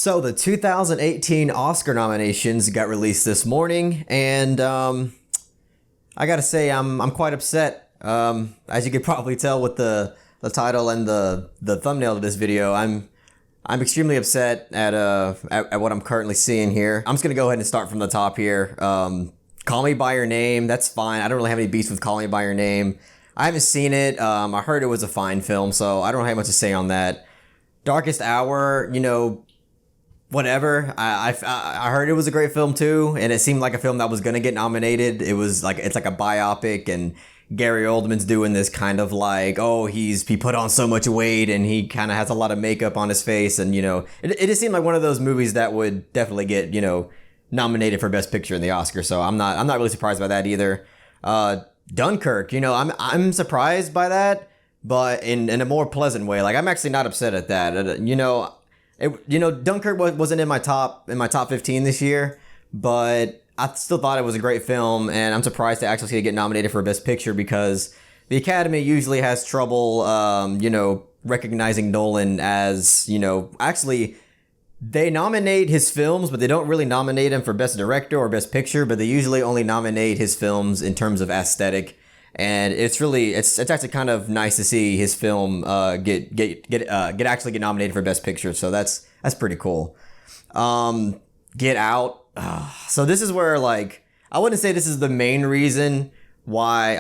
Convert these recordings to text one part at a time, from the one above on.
So the 2018 Oscar nominations got released this morning, and I gotta say I'm quite upset. As you could probably tell with the title and the thumbnail of this video, I'm extremely upset at what I'm currently seeing here. I'm just gonna go ahead and start from the top here. Call Me by Your Name, that's fine. I don't really have any beefs with Call Me by Your Name. I haven't seen it. I heard it was a fine film, so I don't have much to say on that. Darkest Hour, whatever. I heard it was a great film too, and it seemed like a film that was gonna get nominated. It's like a biopic, and Gary Oldman's doing this kind of like, oh, he put on so much weight and he kind of has a lot of makeup on his face, and it just seemed like one of those movies that would definitely get nominated for Best Picture in the Oscar. So I'm not really surprised by that either. Dunkirk, I'm surprised by that, but in a more pleasant way. Like, I'm actually not upset at that. Dunkirk wasn't in my top 15 this year, but I still thought it was a great film, and I'm surprised to actually see it get nominated for Best Picture, because the Academy usually has trouble, recognizing Nolan as, actually, they nominate his films, but they don't really nominate him for Best Director or Best Picture, but they usually only nominate his films in terms of aesthetic. And it's actually kind of nice to see his film get nominated for Best Picture. So that's pretty cool. Get Out. So this is where, like, I wouldn't say this is the main reason why.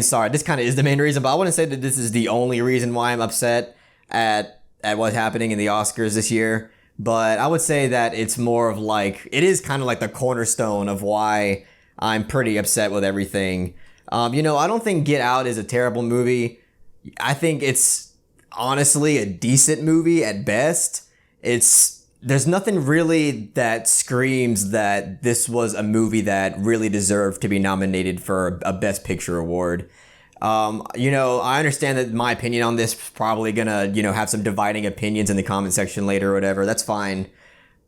Sorry, this kind of is the main reason, but I wouldn't say that this is the only reason why I'm upset at what's happening in the Oscars this year. But I would say that it's more of like, it is kind of like the cornerstone of why I'm pretty upset with everything. I don't think Get Out is a terrible movie. I think it's honestly a decent movie at best. There's nothing really that screams that this was a movie that really deserved to be nominated for a Best Picture award. I understand that my opinion on this is probably gonna, have some dividing opinions in the comment section later or whatever. That's fine.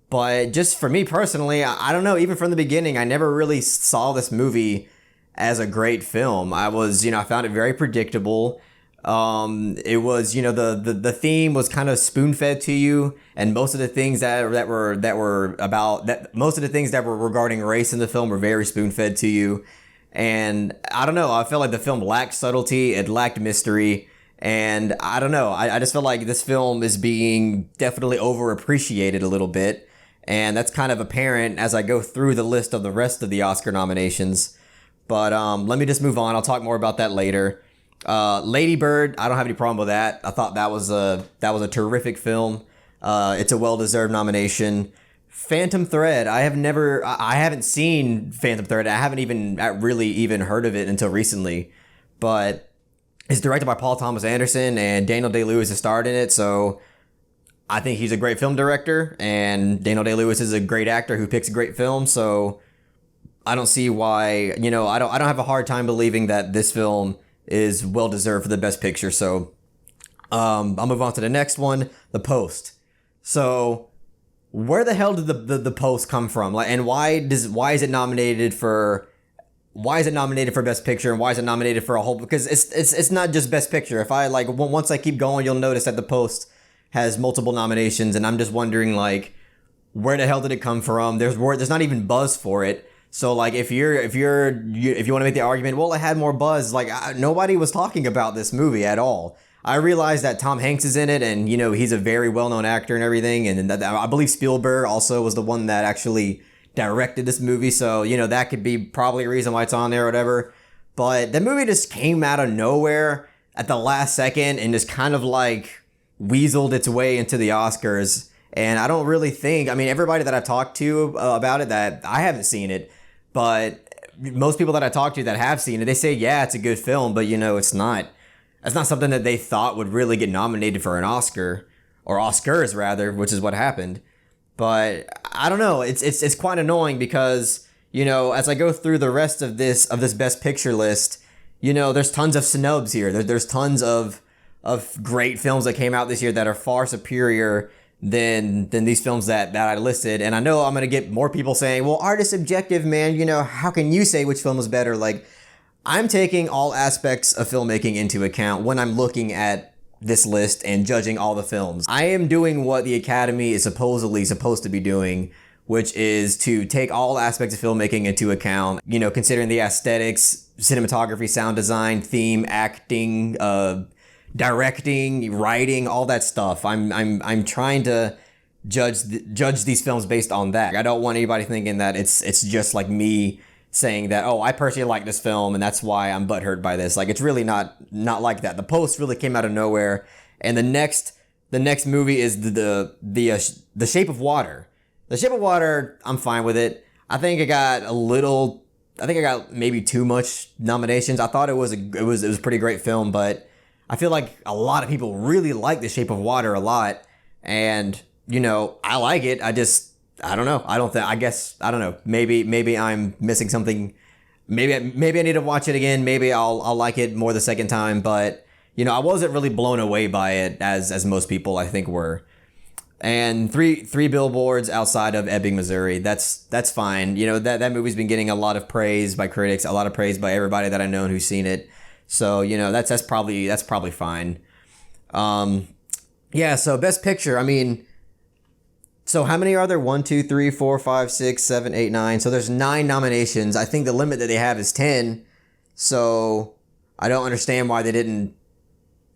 But just for me personally, I don't know, even from the beginning, I never really saw this movie as a great film. I found it very predictable. It was, the theme was kind of spoon-fed to you, and most of the things that were regarding race in the film were very spoon-fed to you. And I don't know, I felt like the film lacked subtlety, it lacked mystery, and I don't know, I just feel like this film is being definitely overappreciated a little bit, and that's kind of apparent as I go through the list of the rest of the Oscar nominations. But let me just move on. I'll talk more about that later. Lady Bird, I don't have any problem with that. I thought that was a terrific film. It's a well-deserved nomination. Phantom Thread, I haven't seen Phantom Thread. I haven't even really even heard of it until recently. But it's directed by Paul Thomas Anderson, and Daniel Day-Lewis has starred in it. So I think he's a great film director, and Daniel Day-Lewis is a great actor who picks great films. So I don't see why, I don't have a hard time believing that this film is well deserved for the Best Picture. So I'll move on to the next one, The Post. So where the hell did the Post come from? Like, and why is it nominated for Best Picture, and why is it nominated for a whole? Because it's not just Best Picture. If I once I keep going, you'll notice that The Post has multiple nominations, and I'm just wondering, like, where the hell did it come from? There's not even buzz for it. So, like, if you want to make the argument, well, it had more buzz, like, nobody was talking about this movie at all. I realized that Tom Hanks is in it, and, he's a very well-known actor and everything, and I believe Spielberg also was the one that actually directed this movie, so, that could be probably a reason why it's on there or whatever. But the movie just came out of nowhere at the last second and just kind of, like, weaseled its way into the Oscars. And I don't really think, everybody that I've talked to about it, that I haven't seen it, but most people that I talk to that have seen it, they say, yeah, it's a good film, but it's not something that they thought would really get nominated for an Oscar, or Oscars rather, which is what happened. But I don't know, it's quite annoying because, as I go through the rest of this Best Picture list, there's tons of snubs here. There's tons of great films that came out this year that are far superior than these films that I listed. And I know I'm going to get more people saying, well, art is subjective, man. How can you say which film is better? Like, I'm taking all aspects of filmmaking into account when I'm looking at this list and judging all the films. I am doing what the Academy is supposedly supposed to be doing, which is to take all aspects of filmmaking into account, you know, considering the aesthetics, cinematography, sound design, theme, acting, directing, writing, all that stuff. I'm trying to judge these films based on that. I don't want anybody thinking that it's just like me saying that, oh, I personally like this film and that's why I'm butthurt by this. Like, it's really not like that. The Post really came out of nowhere, and the next movie is the Shape of Water. The Shape of Water, I'm fine with it. I think I got maybe too much nominations. I thought it was a pretty great film, but I feel like a lot of people really like The Shape of Water a lot, and you know, I like it. I don't know. I don't know. Maybe I'm missing something. Maybe I need to watch it again. Maybe I'll like it more the second time. But you know, I wasn't really blown away by it as most people I think were. And three billboards outside of Ebbing, Missouri. That's fine. You know, that movie's been getting a lot of praise by critics, a lot of praise by everybody that I know who's seen it. So you know, that's probably fine. Yeah. So Best Picture. I mean. So how many are there? 1, 2, 3, 4, 5, 6, 7, 8, 9. So there's 9 nominations. I think the limit that they have is 10. So I don't understand why they didn't,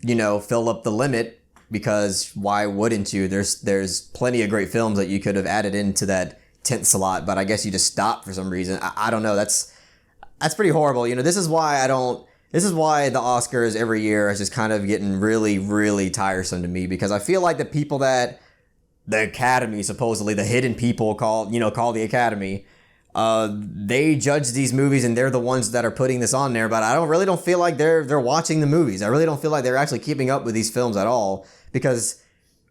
you know, fill up the limit, because why wouldn't you? There's plenty of great films that you could have added into that 10th slot, but I guess you just stopped for some reason. I don't know. That's pretty horrible. You know, this is why the Oscars every year is just kind of getting really, really tiresome to me, because I feel like the people that the Academy, supposedly the hidden people call the Academy, they judge these movies and they're the ones that are putting this on there. But I don't feel like they're watching the movies. I really don't feel like they're actually keeping up with these films at all, because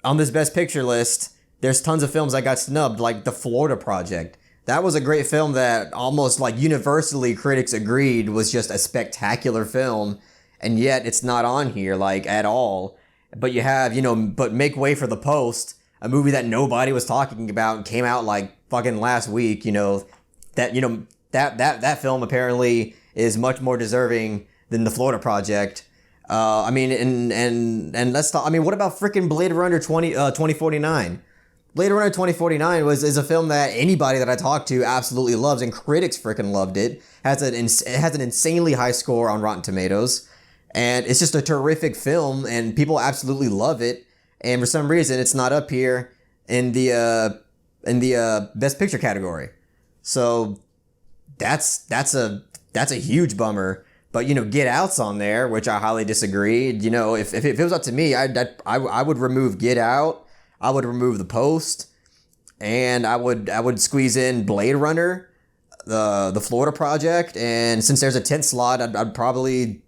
on this Best Picture list, there's tons of films that got snubbed, like The Florida Project. That was a great film that almost like universally critics agreed was just a spectacular film, and yet it's not on here like at all. But you have, you know, but Make Way for the Post, a movie that nobody was talking about and came out like fucking last week, you know, that film apparently is much more deserving than The Florida Project. I mean, and let's talk, I mean, what about freaking Blade Runner 2049? Blade Runner 2049 is a film that anybody that I talked to absolutely loves, and critics freaking loved it. It has an insanely high score on Rotten Tomatoes, and it's just a terrific film, and people absolutely love it. And for some reason, it's not up here in the Best Picture category. So that's a huge bummer. But you know, Get Out's on there, which I highly disagree. You know, if it was up to me, I would remove Get Out. I would remove The Post, and I would squeeze in Blade Runner, the Florida Project, and since there's a 10th slot, I would probably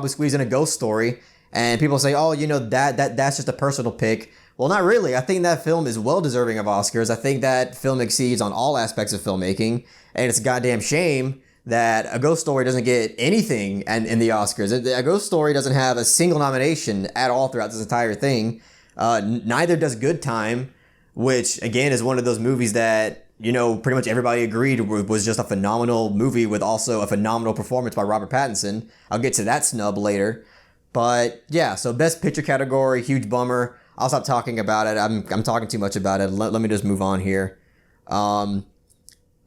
squeeze in A Ghost Story. And people say, oh, you know, that's just a personal pick. Well, not really. I think that film is well deserving of Oscars. I think that film exceeds on all aspects of filmmaking. And it's a goddamn shame that A Ghost Story doesn't get anything in the Oscars. A Ghost Story doesn't have a single nomination at all throughout this entire thing. Neither does Good Time, which, again, is one of those movies that, you know, pretty much everybody agreed was just a phenomenal movie with also a phenomenal performance by Robert Pattinson. I'll get to that snub later. But yeah, so Best Picture category, huge bummer. I'll stop talking about it. I'm talking too much about it. Let me just move on here.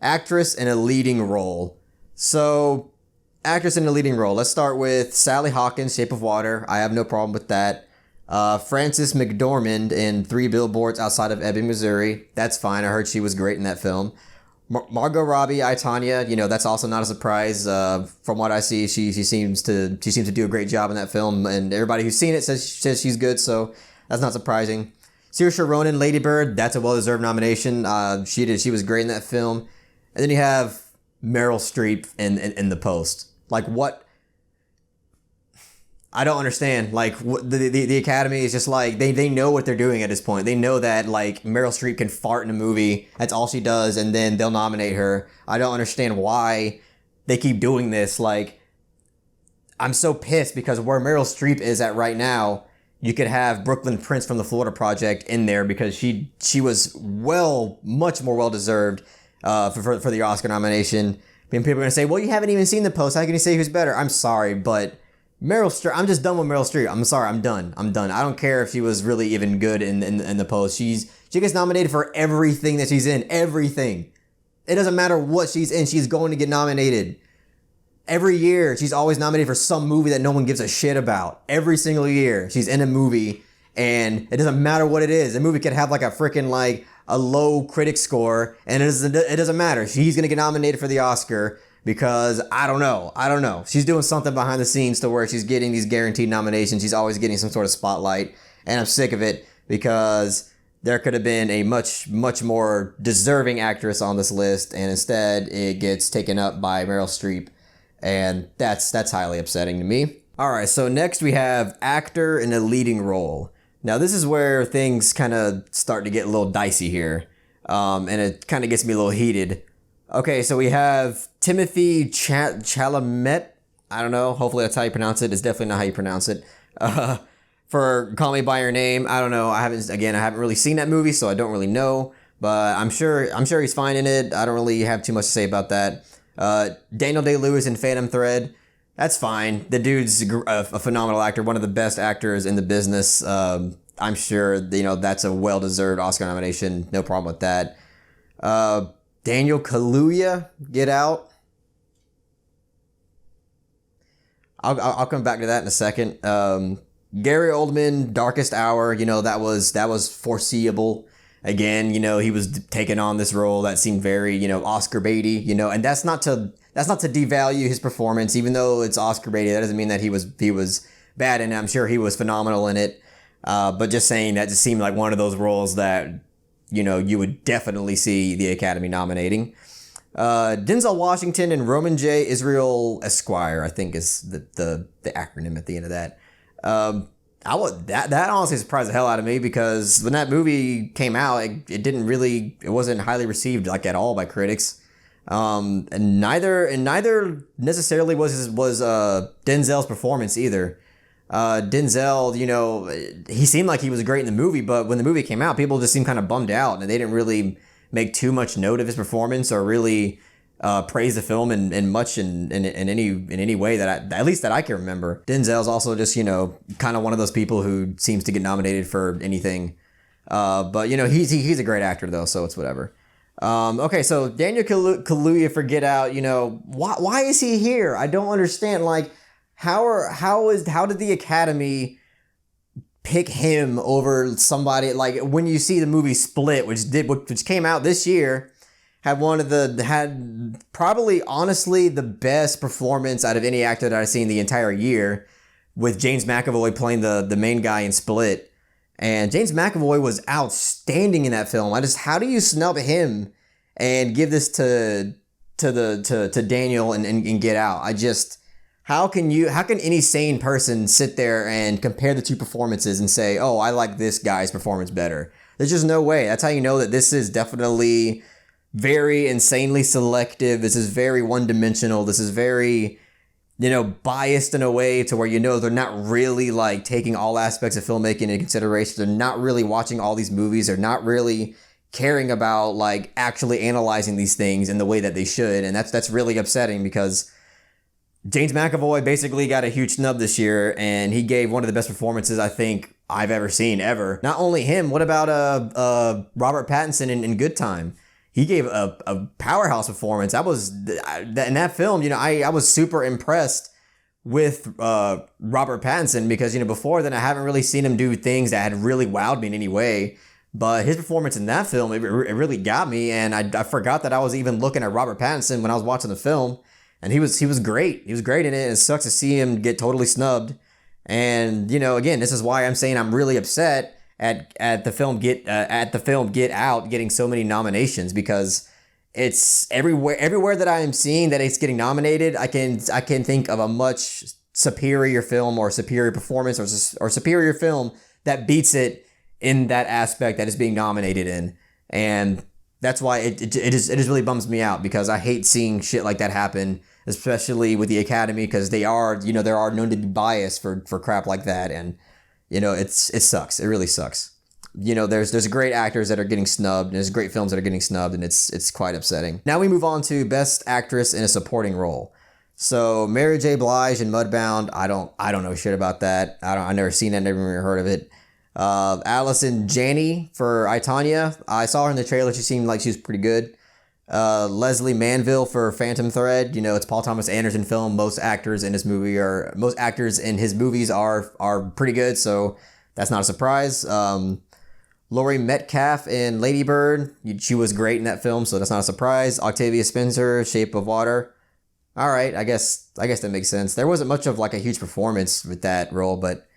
Actress in a leading role. So, actress in a leading role. Let's start with Sally Hawkins, Shape of Water. I have no problem with that. Frances McDormand in 3 Billboards Outside of Ebbing, Missouri. That's fine. I heard she was great in that film. Margot Robbie, I, Tonya, you know, that's also not a surprise. From what I see, she seems to do a great job in that film, and everybody who's seen it says she's good, so that's not surprising. Saoirse Ronan, Lady Bird, that's a well-deserved nomination. She was great in that film. And then you have Meryl Streep in The Post. Like, what? I don't understand. Like, the Academy is just like, they know what they're doing at this point. They know that, like, Meryl Streep can fart in a movie. That's all she does, and then they'll nominate her. I don't understand why they keep doing this. Like, I'm so pissed because where Meryl Streep is at right now, you could have Brooklyn Prince from The Florida Project in there because she was much more well-deserved for the Oscar nomination. And people are going to say, well, you haven't even seen The Post. How can you say who's better? I'm sorry, but Meryl Streep. I'm just done with Meryl Streep. I'm sorry. I'm done. I don't care if she was really even good in the post. She gets nominated for everything that she's in. Everything. It doesn't matter what she's in. She's going to get nominated. Every year, she's always nominated for some movie that no one gives a shit about. Every single year, she's in a movie, and it doesn't matter what it is. The movie could have like a freaking like a low critic score, and it doesn't matter. She's gonna get nominated for the Oscar because I don't know. She's doing something behind the scenes to where she's getting these guaranteed nominations. She's always getting some sort of spotlight, and I'm sick of it because there could have been a much more deserving actress on this list, and instead it gets taken up by Meryl Streep. And that's highly upsetting to me. All right, so next we have actor in a leading role. Now this is where things kind of start to get a little dicey here, and it kind of gets me a little heated. Okay, so we have Timothy Chalamet. I don't know. Hopefully that's how you pronounce it. It's definitely not how you pronounce it. For Call Me by Your Name. I don't know. I haven't really seen that movie, so I don't really know. But I'm sure he's fine in it. I don't really have too much to say about that. Daniel Day-Lewis in Phantom Thread, that's fine. The dude's a phenomenal actor, one of the best actors in the business. I'm sure that's a well-deserved Oscar nomination. No problem with that. Daniel Kaluuya, Get Out. I'll come back to that in a second. Gary Oldman, Darkest Hour. That was foreseeable. Again, he was taking on this role that seemed very, Oscar baity, and that's not to devalue his performance, even though it's Oscar baity. That doesn't mean that he was bad in it. I'm sure he was phenomenal in it. But just saying that just seemed like one of those roles that, you would definitely see the Academy nominating. Denzel Washington and Roman J. Israel Esquire, I think is the acronym at the end of that. That honestly surprised the hell out of me because when that movie came out, it wasn't highly received like at all by critics. And neither necessarily was Denzel's performance either. Denzel, he seemed like he was great in the movie, but when the movie came out, people just seemed kind of bummed out and they didn't really make too much note of his performance or really praise the film in any way at least that I can remember. Denzel's also just, kind of one of those people who seems to get nominated for anything. But he's a great actor though, so it's whatever. Okay, so Daniel Kaluuya for Get Out, why is he here? I don't understand. Like, how did the Academy pick him over somebody? Like, when you see the movie Split, which came out this year, had probably honestly the best performance out of any actor that I've seen the entire year, with James McAvoy playing the main guy in Split. And James McAvoy was outstanding in that film. How do you snub him and give this to Daniel and Get Out? How can any sane person sit there and compare the two performances and say, oh, I like this guy's performance better? There's just no way. That's how you know that this is definitely very insanely selective. This is very one-dimensional. This is very, biased in a way to where, they're not really like taking all aspects of filmmaking into consideration. They're not really watching all these movies. They're not really caring about like actually analyzing these things in the way that they should. And that's really upsetting because James McAvoy basically got a huge snub this year, and he gave one of the best performances I think I've ever seen ever. Not only him, what about Robert Pattinson in Good Time? He gave a powerhouse performance. In that film, I was super impressed with Robert Pattinson because, before then I haven't really seen him do things that had really wowed me in any way. But his performance in that film, it really got me, and I forgot that I was even looking at Robert Pattinson when I was watching the film. And he was great. He was great in it. And it sucks to see him get totally snubbed. And again, this is why I'm saying I'm really upset at the film Get Out getting so many nominations, because it's everywhere that I am seeing that it's getting nominated. I can think of a much superior film or superior performance or superior film that beats it in that aspect that is being nominated in. And that's why it just really bums me out, because I hate seeing shit like that happen, especially with the Academy, because they are known to be biased for crap like that. And it sucks. It really sucks. There's great actors that are getting snubbed, and there's great films that are getting snubbed, and it's quite upsetting. Now we move on to Best Actress in a Supporting Role. So Mary J. Blige and Mudbound, I don't know shit about that. I never seen it, never even heard of it. Allison Janney for I, Tonya. I saw her in the trailer. She seemed like she was pretty good. Leslie Manville for Phantom Thread. You know, it's Paul Thomas Anderson film. Most actors in his movies are pretty good, so that's not a surprise. Laurie Metcalf in Lady Bird. She was great in that film, so that's not a surprise. Octavia Spencer, Shape of Water. All right, I guess that makes sense. There wasn't much of like a huge performance with that role, but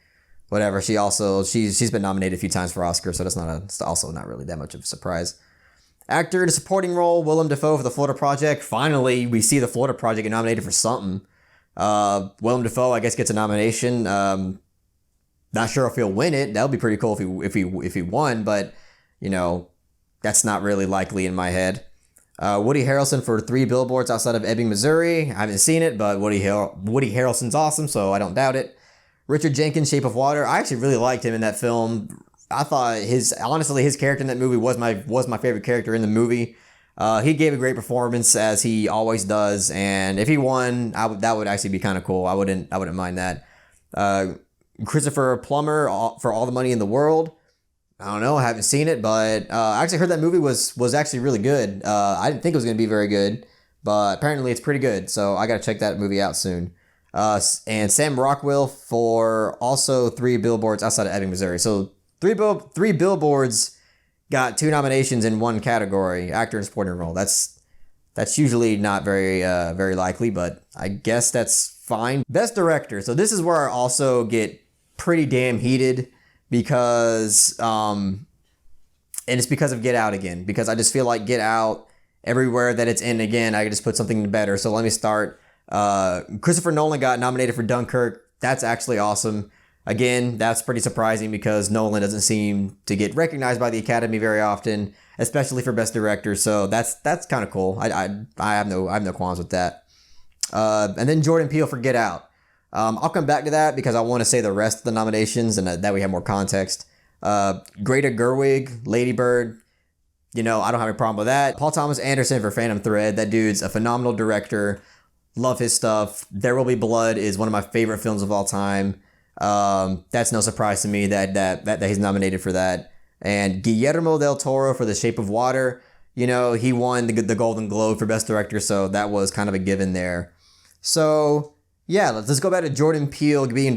whatever. She's been nominated a few times for Oscar, so it's also not really that much of a surprise. Actor in a supporting role, Willem Dafoe for The Florida Project. Finally, we see The Florida Project get nominated for something. Willem Dafoe, I guess, gets a nomination. Not sure if he'll win it. That would be pretty cool if he won, but you know, that's not really likely in my head. Woody Harrelson for 3 Billboards Outside of Ebbing, Missouri. I haven't seen it, but Woody Harrelson's awesome, so I don't doubt it. Richard Jenkins, Shape of Water. I actually really liked him in that film. I thought his character in that movie was my favorite character in the movie. He gave a great performance as he always does, and if he won, that would actually be kind of cool. I wouldn't mind that. Christopher Plummer for All the Money in the World. I don't know, I haven't seen it, but I actually heard that movie was actually really good. I didn't think it was going to be very good, but apparently it's pretty good, so I got to check that movie out soon. And Sam Rockwell for also 3 Billboards Outside of Ebbing, Missouri. So 3 Billboards got 2 nominations in one category, actor and supporting role. That's usually not very likely, but I guess that's fine. Best director. So this is where I also get pretty damn heated because and it's because of Get Out again, because I just feel like Get Out, everywhere that it's in again, I could just put something better. So let me start. Christopher Nolan got nominated for Dunkirk. That's actually awesome. Again, that's pretty surprising because Nolan doesn't seem to get recognized by the Academy very often, especially for Best Director. So that's kind of cool. I have no qualms with that. And then Jordan Peele for Get Out. I'll come back to that because I want to say the rest of the nominations and that we have more context. Greta Gerwig, Lady Bird. You know, I don't have a problem with that. Paul Thomas Anderson for Phantom Thread. That dude's a phenomenal director. Love his stuff. There Will Be Blood is one of my favorite films of all time. That's no surprise to me that he's nominated for that. And Guillermo del Toro for The Shape of Water. You know, he won the Golden Globe for Best Director, so that was kind of a given there. So yeah, let's go back to Jordan Peele being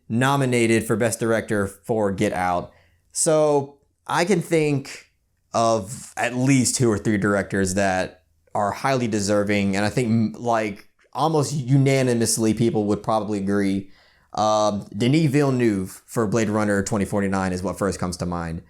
nominated for Best Director for Get Out. So I can think of at least 2 or 3 directors that are highly deserving, and I think like almost unanimously people would probably agree. Denis Villeneuve for Blade Runner 2049 is what first comes to mind.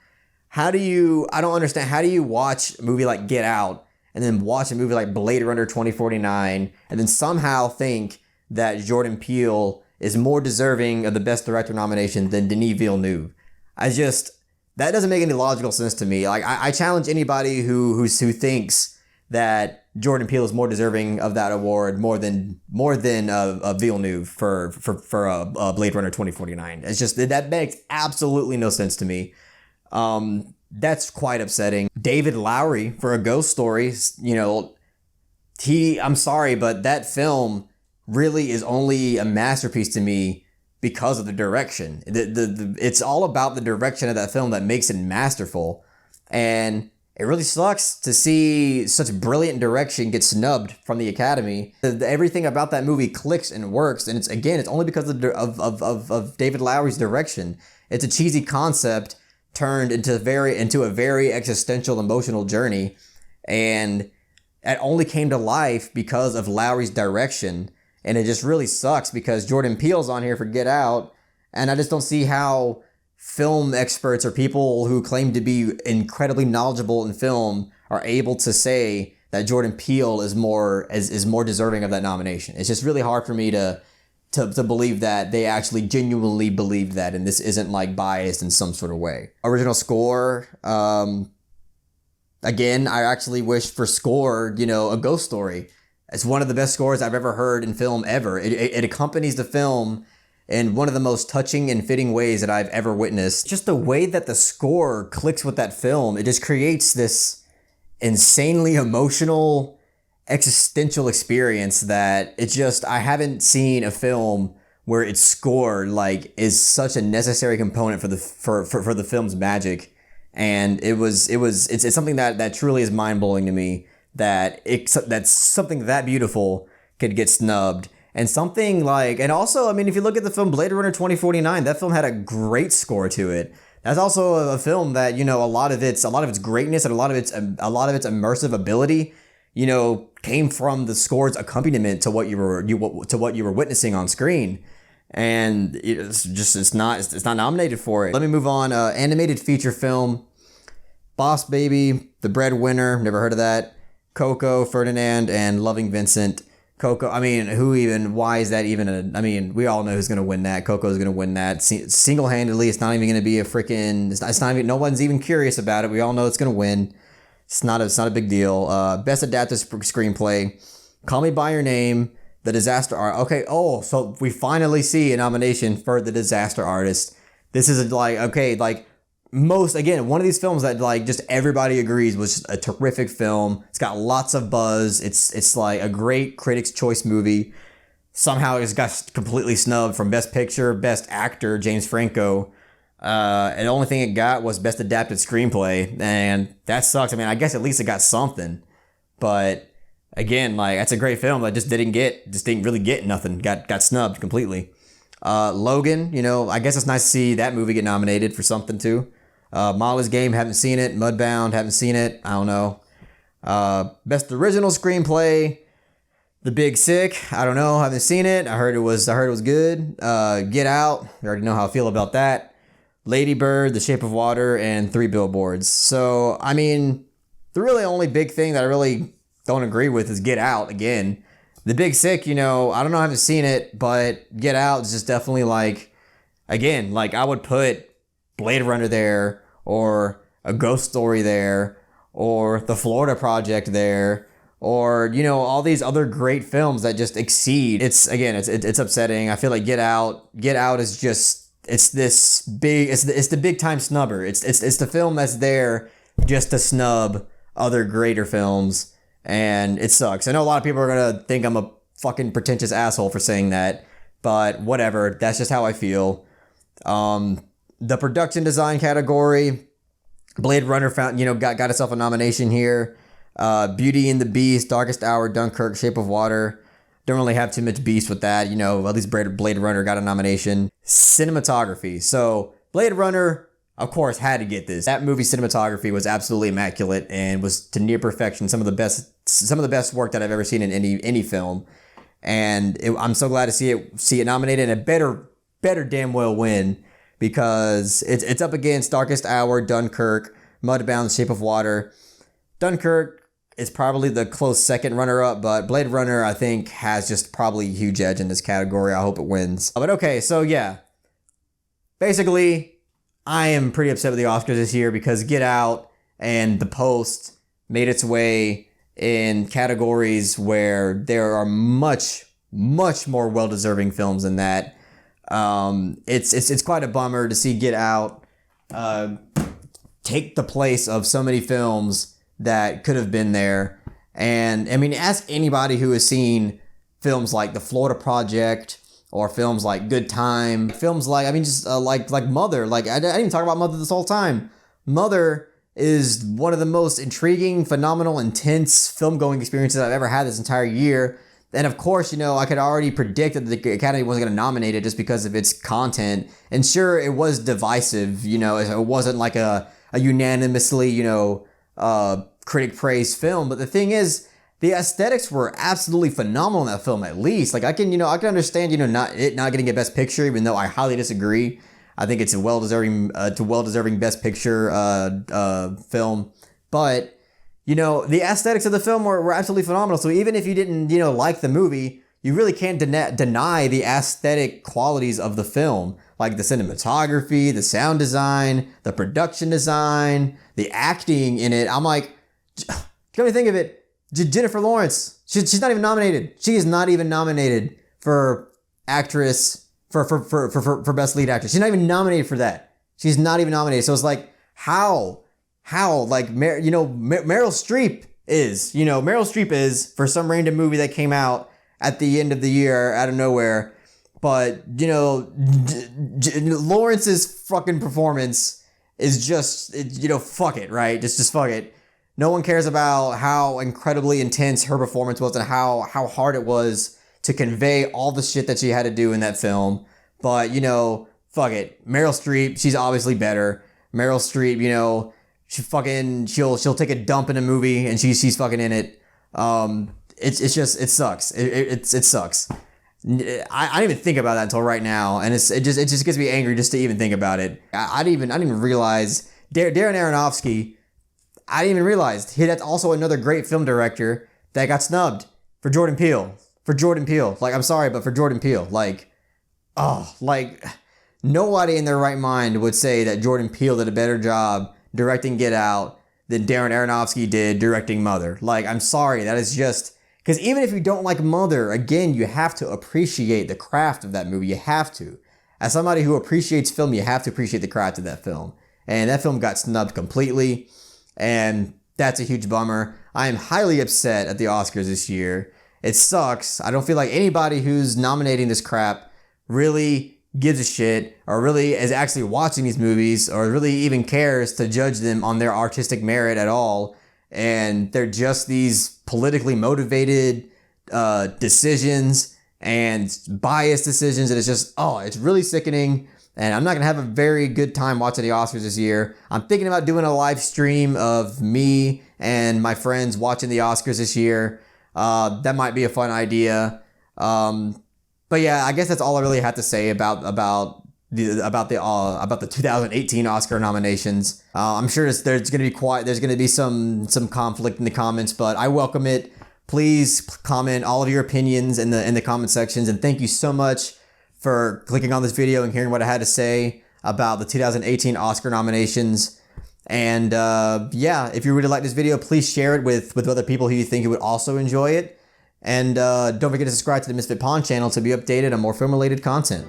I don't understand, how do you watch a movie like Get Out and then watch a movie like Blade Runner 2049 and then somehow think that Jordan Peele is more deserving of the Best Director nomination than Denis Villeneuve? That doesn't make any logical sense to me. Like I challenge anybody who thinks that Jordan Peele is more deserving of that award more than Villeneuve for Blade Runner 2049. It's just that makes absolutely no sense to me. That's quite upsetting. David Lowery for A Ghost Story. You know, I'm sorry, but that film really is only a masterpiece to me because of the direction. It's all about the direction of that film that makes it masterful, and it really sucks to see such brilliant direction get snubbed from the Academy. Everything about that movie clicks and works, and it's only because of David Lowery's direction. It's a cheesy concept turned into a very existential, emotional journey, and it only came to life because of Lowery's direction. And it just really sucks because Jordan Peele's on here for Get Out, and I just don't see how film experts or people who claim to be incredibly knowledgeable in film are able to say that Jordan Peele is more deserving of that nomination. It's just really hard for me to believe that they actually genuinely believe that, and this isn't like biased in some sort of way. Original score. Again, I actually wish for score, A Ghost Story. It's one of the best scores I've ever heard in film ever. It accompanies the film in one of the most touching and fitting ways that I've ever witnessed. Just the way that the score clicks with that film, it just creates this insanely emotional existential experience that it's just, I haven't seen a film where its score like is such a necessary component for the for the film's magic. And it's something that truly is mind-blowing to me, that that's something that beautiful could get snubbed. And something like, and also, I mean, if you look at the film Blade Runner 2049, that film had a great score to it. That's also a film that, you know, a lot of its greatness and a lot of its immersive ability, you know, came from the score's accompaniment to what you were witnessing on screen. And it's not nominated for it. Let me move on. Animated feature film: Boss Baby, The Breadwinner, never heard of that. Coco, Ferdinand, and Loving Vincent. Coco, I mean, why is that even I mean, we all know who's going to win that. Coco's going to win that single-handedly. It's not even going to be it's not even, no one's even curious about it. We all know it's going to win. It's not a big deal. Best Adapted Screenplay: Call Me By Your Name, The Disaster Artist. Okay, so we finally see a nomination for The Disaster Artist. This is one of these films that like just everybody agrees was just a terrific film. It's got lots of buzz. It's like a great Critics' Choice movie. Somehow it got completely snubbed from Best Picture, Best Actor, James Franco. And the only thing it got was Best Adapted Screenplay, and that sucks. I mean, I guess at least it got something. But again, like, that's a great film that just didn't really get nothing. Got snubbed completely. Logan, you know, I guess it's nice to see that movie get nominated for something too. Molly's Game, haven't seen it. Mudbound, haven't seen it. I don't know. Best Original Screenplay: The Big Sick. I don't know. Haven't seen it. I heard it was good. Get Out. You already know how I feel about that. Lady Bird, The Shape of Water, and Three Billboards. So, I mean, the really only big thing that I really don't agree with is Get Out again. The Big Sick, you know, I don't know. I haven't seen it, but Get Out is just definitely like, again, like I would put Blade Runner there, or A Ghost Story there, or The Florida Project there, or, you know, all these other great films that just exceed. It's upsetting. I feel like Get Out is just, it's the big time snubber. It's the film that's there just to snub other greater films, and it sucks. I know a lot of people are gonna think I'm a fucking pretentious asshole for saying that, but whatever. That's just how I feel. The production design category, Blade Runner got itself a nomination here. Beauty and the Beast, Darkest Hour, Dunkirk, Shape of Water. Don't really have too much beast with that. You know, at least Blade Runner got a nomination. Cinematography. So Blade Runner, of course, had to get this. That movie cinematography was absolutely immaculate and was to near perfection. Some of the best work that I've ever seen in any film. And I'm so glad to see it nominated, and it better damn well win, because it's up against Darkest Hour, Dunkirk, Mudbound, Shape of Water. Dunkirk is probably the close second runner-up, but Blade Runner, I think, has just probably a huge edge in this category. I hope it wins. But okay, so yeah. Basically, I am pretty upset with the Oscars this year because Get Out and The Post made its way in categories where there are much, much more well-deserving films than that. It's quite a bummer to see Get Out take the place of so many films that could have been there. And I mean, ask anybody who has seen films like The Florida Project, or films like Good Time, films like, I mean, just like Mother. Like, I didn't even talk about Mother this whole time. Mother is one of the most intriguing, phenomenal, intense film-going experiences I've ever had this entire year. And of course, you know, I could already predict that the Academy wasn't going to nominate it just because of its content. And sure, it was divisive, you know, it wasn't like a unanimously, you know, critic praised film. But the thing is, the aesthetics were absolutely phenomenal in that film. At least, like, I can understand, you know, not getting a Best Picture, even though I highly disagree. I think it's a well-deserving Best Picture film. But, you know, the aesthetics of the film were absolutely phenomenal. So even if you didn't, you know, like the movie, you really can't deny the aesthetic qualities of the film, like the cinematography, the sound design, the production design, the acting in it. I'm like, come to think of it, Jennifer Lawrence, she's not even nominated. She is not even nominated for actress, for best lead actress. She's not even nominated for that. She's not even nominated. So it's like, how, like, Meryl Streep is. You know, Meryl Streep is for some random movie that came out at the end of the year out of nowhere. But, you know, Lawrence's fucking performance is just, you know, fuck it, right? Just fuck it. No one cares about how incredibly intense her performance was and how hard it was to convey all the shit that she had to do in that film. But, you know, fuck it. Meryl Streep, she's obviously better. Meryl Streep, you know, she'll take a dump in a movie and she's fucking in it. It sucks. It sucks. I didn't even think about that until right now, and it just gets me angry just to even think about it. I didn't even realize Darren Aronofsky. I didn't even realize that's also another great film director that got snubbed for Jordan Peele. Like, I'm sorry, but for Jordan Peele, like, nobody in their right mind would say that Jordan Peele did a better job directing Get Out than Darren Aronofsky did directing Mother. Like, I'm sorry, that is just. Because even if you don't like Mother, again, you have to appreciate the craft of that movie. You have to. As somebody who appreciates film, you have to appreciate the craft of that film. And that film got snubbed completely. And that's a huge bummer. I am highly upset at the Oscars this year. It sucks. I don't feel like anybody who's nominating this crap really gives a shit or really is actually watching these movies or really even cares to judge them on their artistic merit at all. And they're just these politically motivated decisions and biased decisions. And it's just, it's really sickening. And I'm not going to have a very good time watching the Oscars this year. I'm thinking about doing a live stream of me and my friends watching the Oscars this year. That might be a fun idea. But yeah, I guess that's all I really have to say about the 2018 Oscar nominations. I'm sure there's going to be some conflict in the comments, but I welcome it. Please comment all of your opinions in the comment sections, and thank you so much for clicking on this video and hearing what I had to say about the 2018 Oscar nominations. And yeah, if you really like this video, please share it with other people who you think would also enjoy it. And don't forget to subscribe to the Misfit Pawn channel to be updated on more film-related content.